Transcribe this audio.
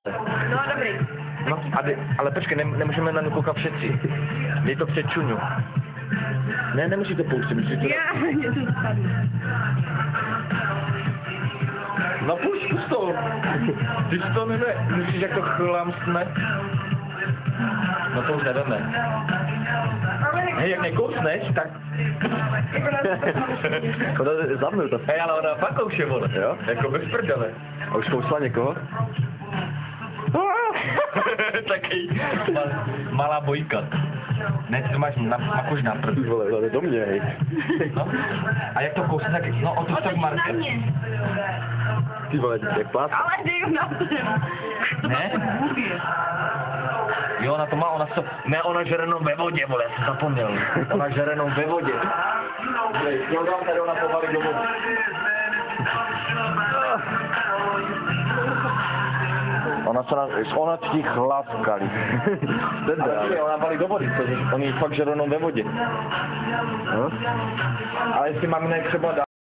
No dobrý. No, ale počkej, nemůžeme na ní koukat všetci. Dej to před Čuňu. Ne, nemusíte pouštět, musíte... Já, mě to spadne. No pust to. Ty to nevíš, jak to chlamsne? No to už neveme. Hej, jak nekousneš, tak... Ona zamil to. Hej, ale ona fakt kouše, vole. Jo? Jako bez prdele. A už kousla někoho? Taký malá bojka. Ne, ty to máš makož na prd. Vole, to je do mě, hej. No. A jak to kousne, tak... No, otoč tak Marke. Ty vole, jak pláska. Ale dej ho na zem. To Ne? Jo, ona to má, ne, ona žere jenom ve vodě, vole, já jsem zapomněl. Ona žere jenom ve vodě. Jo, dám tady, ona povalí do vody. Ona ti chlapkali. Ale ona valí do vody, protože oni fakt žerou jenom ve vodě. No? Ale jestli máme třeba dát